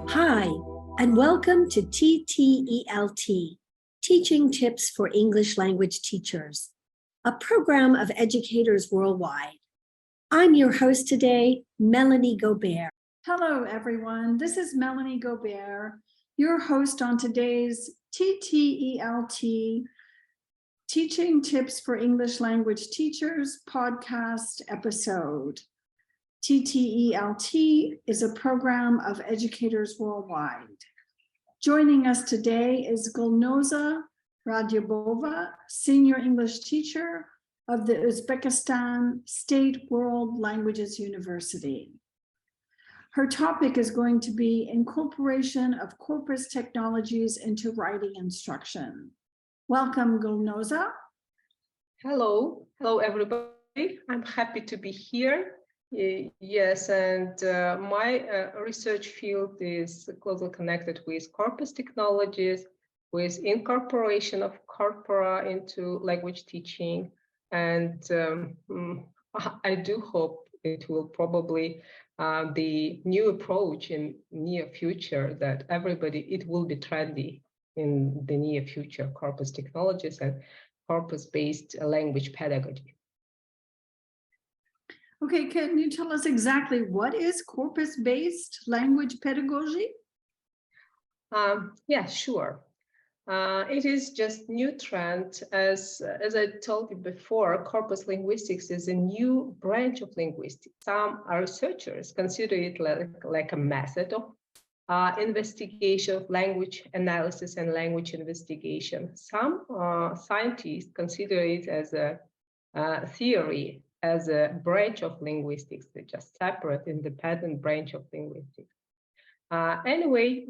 Hi, and welcome to TTELT, Teaching Tips for English Language Teachers, a program of educators worldwide. I'm your host today, Melanie Gobert. Hello, everyone. This is Melanie Gobert, your host on today's TTELT, Teaching Tips for English Language Teachers podcast episode. TTELT is a program of educators worldwide. Joining us today is Gulnoza Radjabova, Senior English Teacher of the Uzbekistan State World Languages University. Her topic is going to be incorporation of corpus technologies into writing instruction. Welcome, Gulnoza. Hello everybody. I'm happy to be here. Yes, and my research field is closely connected with corpus technologies, with incorporation of corpora into language teaching, and I do hope it will probably the new approach in near future that it will be trendy in the near future, corpus technologies and corpus-based language pedagogy. Okay, can you tell us exactly what is corpus-based language pedagogy? Yeah, sure. It is just new trend. As I told you before, corpus linguistics is a new branch of linguistics. Some researchers consider it like a method of investigation of language analysis and language investigation. Some scientists consider it as a theory, as a branch of linguistics, just separate, independent branch of linguistics. Anyway,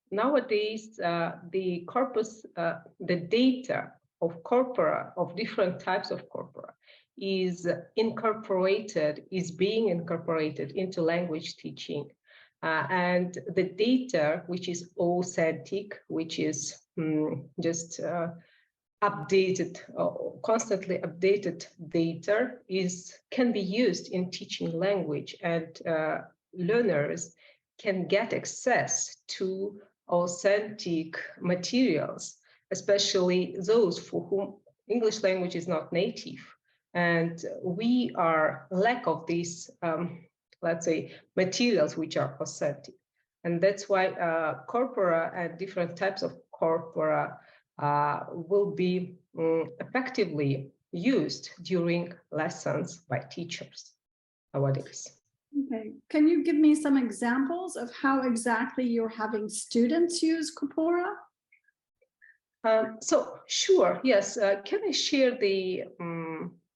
nowadays, the corpus, the data of corpora, of different types of corpora, is being incorporated into language teaching. And the data, which is authentic, which is just updated, constantly updated data, can be used in teaching language, and learners can get access to authentic materials, especially those for whom English language is not native. And we are lack of these, let's say, materials which are authentic. And that's why corpora and different types of corpora will be effectively used during lessons by teachers nowadays. Okay, can you give me some examples of how exactly you're having students use corpora? So sure, yes. Can I share the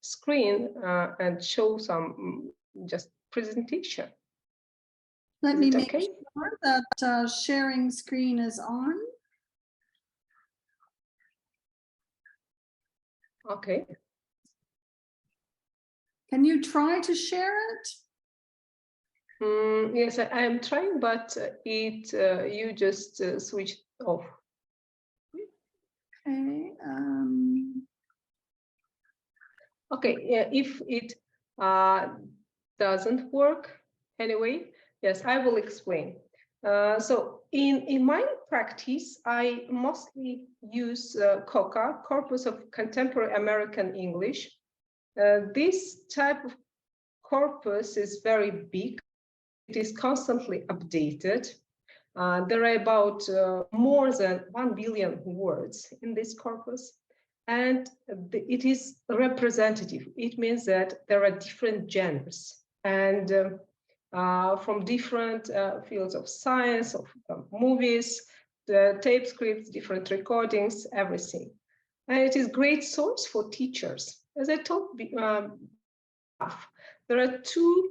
screen and show some just presentation? Let me make sure that sharing screen is on. Okay. Can you try to share it? Yes, I am trying, but you just switched off. Okay. Okay, yeah, if it doesn't work anyway, yes, I will explain. So in my practice, I mostly use COCA, Corpus of Contemporary American English. This type of corpus is very big. It is constantly updated. There are about more than 1 billion words in this corpus, and it is representative. It means that there are different genres and from different fields of science, of movies, the tape scripts, different recordings, everything. And it is a great source for teachers. As I told, there are two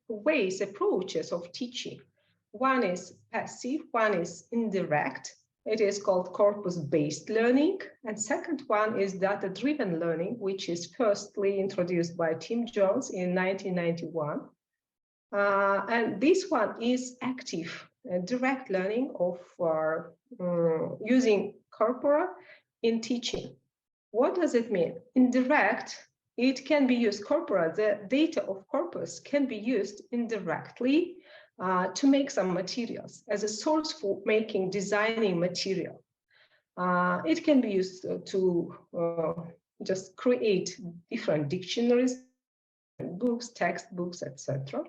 approaches of teaching. One is passive, one is indirect. It is called corpus-based learning. And second one is data-driven learning, which is firstly introduced by Tim Jones in 1991. And this one is active, direct learning of using corpora in teaching. What does it mean? Indirect it can be used, corpora, the data of corpus can be used indirectly to make some materials as a source for designing material. It can be used to just create different dictionaries, books, textbooks, etc.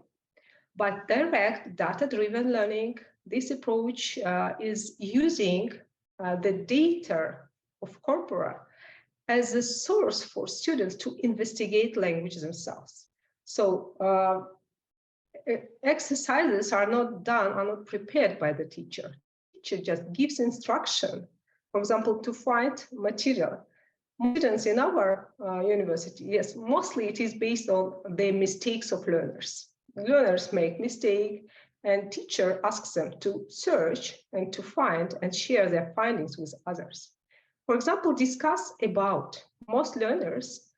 But direct data-driven learning, this approach is using the data of corpora as a source for students to investigate languages themselves. So exercises are not prepared by the teacher. The teacher just gives instruction, for example, to find material. Students in our university, yes, mostly it is based on the mistakes of learners. Learners make mistake, and teacher asks them to search and to find and share their findings with others. For example, discuss about. Most learners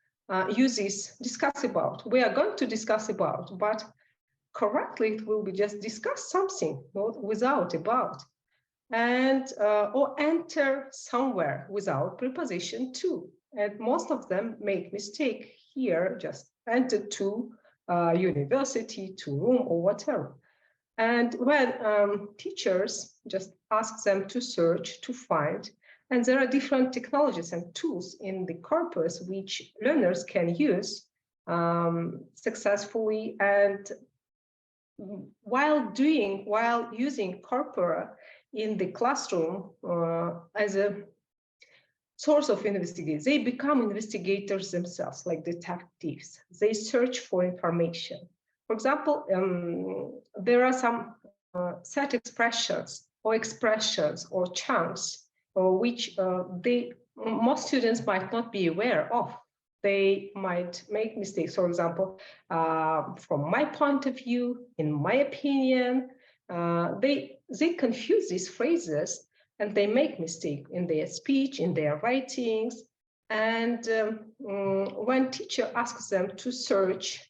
use this discuss about. We are going to discuss about, but correctly it will be just discuss something, not without about. And or enter somewhere without preposition to. And most of them make mistake here, just enter to university, to room, or whatever. And when teachers just ask them to search, to find, and there are different technologies and tools in the corpus which learners can use successfully. And while using corpora in the classroom as a source of investigation, they become investigators themselves, like detectives. They search for information. For example, there are some set expressions or chunks which most students might not be aware of. They might make mistakes. For example, from my point of view, in my opinion, they confuse these phrases and they make mistake in their speech, in their writings. And when teacher asks them to search,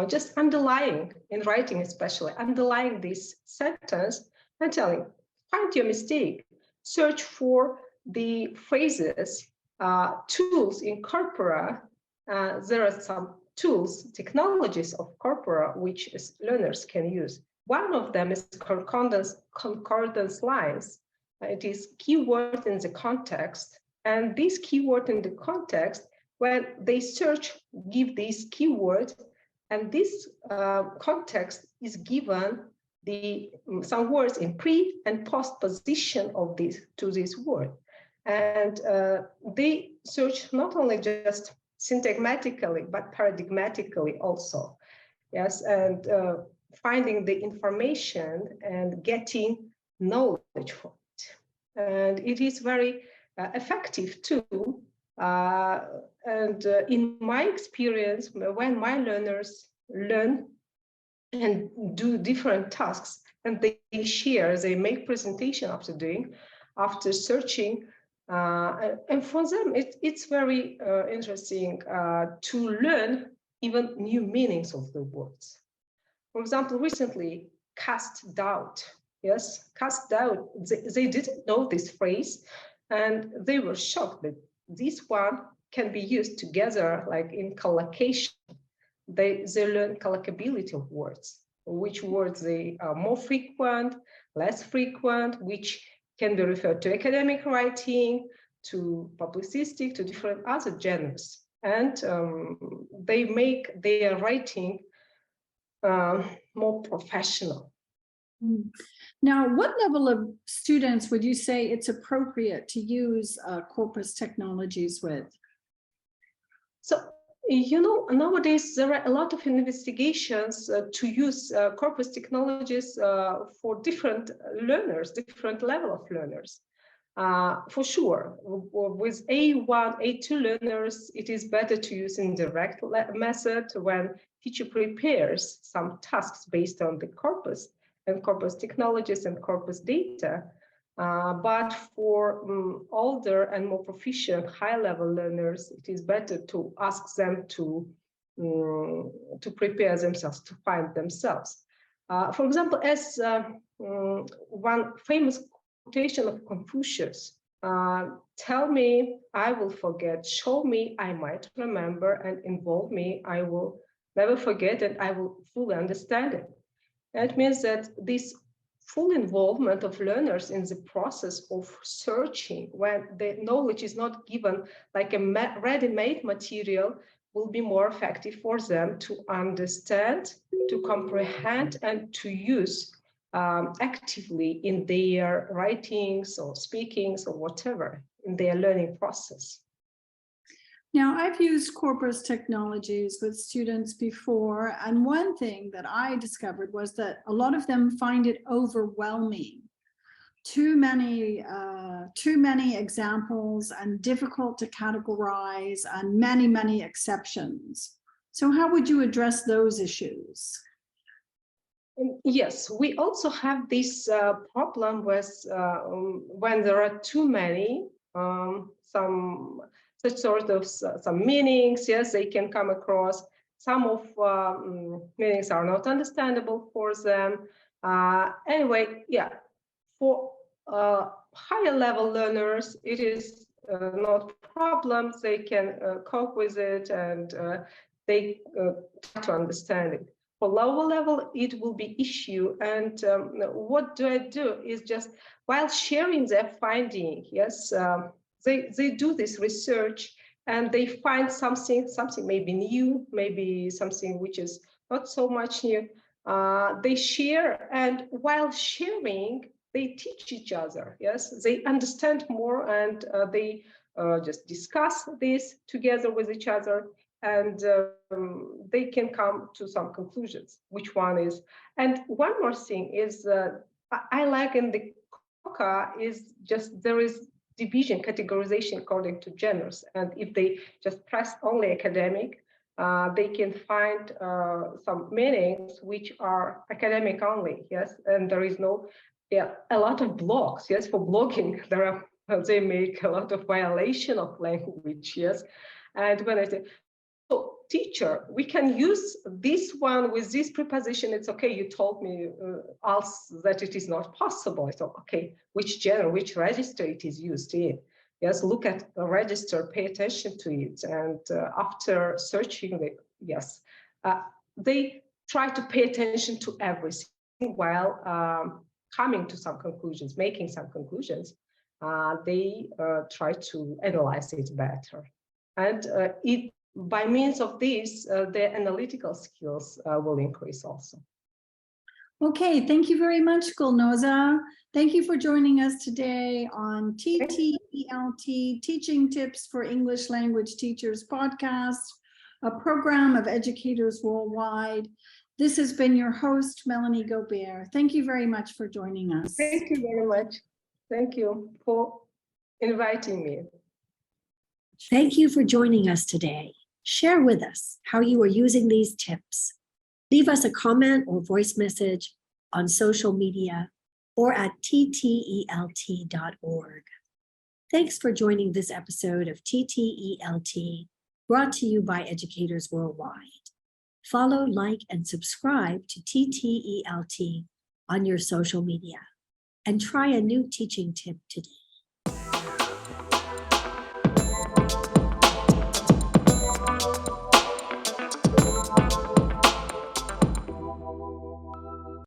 just underlying, in writing especially, underlying this sentence and telling, find your mistake, search for the phrases, tools in corpora. There are some tools, technologies of corpora which learners can use. One of them is concordance lines. It is keyword in the context, and this keyword in the context, when they search, give this keyword, and this context is given some words in pre and post position of this word. And they search not only just syntagmatically, but paradigmatically also. Yes, and finding the information and getting knowledge from it. And it is very effective too. In my experience, when my learners learn and do different tasks, and they share, they make presentation after searching, and for them it's very interesting to learn even new meanings of the words. For example, recently, cast doubt. Yes, cast doubt. They didn't know this phrase, and they were shocked that this one can be used together, like in collocation. They learn collocability of words, which words they are more frequent, less frequent, which can be referred to academic writing, to publicistic, to different other genres. And they make their writing more professional. Now, what level of students would you say it's appropriate to use corpus technologies with? So, nowadays there are a lot of investigations to use corpus technologies for different learners, different level of learners. For sure, with A1, A2 learners, it is better to use indirect method when teacher prepares some tasks based on the corpus and corpus technologies and corpus data. But for older and more proficient high-level learners, it is better to ask them to prepare themselves, to find themselves. For example, as one famous quotation of Confucius, Tell me, I will forget. Show me, I might remember. And involve me, I will never forget, and I will fully understand it. That means that this full involvement of learners in the process of searching, when the knowledge is not given like a ready-made material, will be more effective for them to understand, to comprehend, and to use actively in their writings or speakings or whatever in their learning process. Now, I've used Corpus technologies with students before, and one thing that I discovered was that a lot of them find it overwhelming. Too many examples and difficult to categorize, and many exceptions. So how would you address those issues? Yes, we also have this problem with when there are too many, some meanings. Yes, they can come across. Some of meanings are not understandable for them. Anyway, yeah, for higher level learners, it is not problems. They can cope with it, and they try to understand it. For lower level, it will be issue. And what do I do is just, while sharing their finding, yes, they do this research and they find something maybe new, maybe something which is not so much new. They share, and while sharing, they teach each other, yes, they understand more, and they just discuss this together with each other. And they can come to some conclusions, which one is. And one more thing is, I like in the COCA is just, there is division, categorization according to genders. And if they just press only academic, they can find some meanings which are academic only, yes. And there is no, a lot of blogs, yes, for blogging, they make a lot of violation of language, yes. And when I say, so teacher, we can use this one with this preposition. It's okay. You told me else that it is not possible. I thought, okay, which genre, which register it is used in? Yes, look at the register, pay attention to it. And after searching, they try to pay attention to everything while coming to some conclusions, making some conclusions. They try to analyze it better. And by means of this, their analytical skills will increase also. Okay, thank you very much, Gulnoza. Thank you for joining us today on TTELT, Teaching Tips for English Language Teachers podcast, a program of educators worldwide. This has been your host, Melanie Gobert. Thank you very much for joining us. Thank you very much. Thank you for inviting me. Thank you for joining us today. Share with us how you are using these tips. Leave us a comment or voice message on social media or at ttelt.org. Thanks for joining this episode of TTELT, brought to you by Educators Worldwide. Follow, like, and subscribe to TTELT on your social media, and try a new teaching tip today.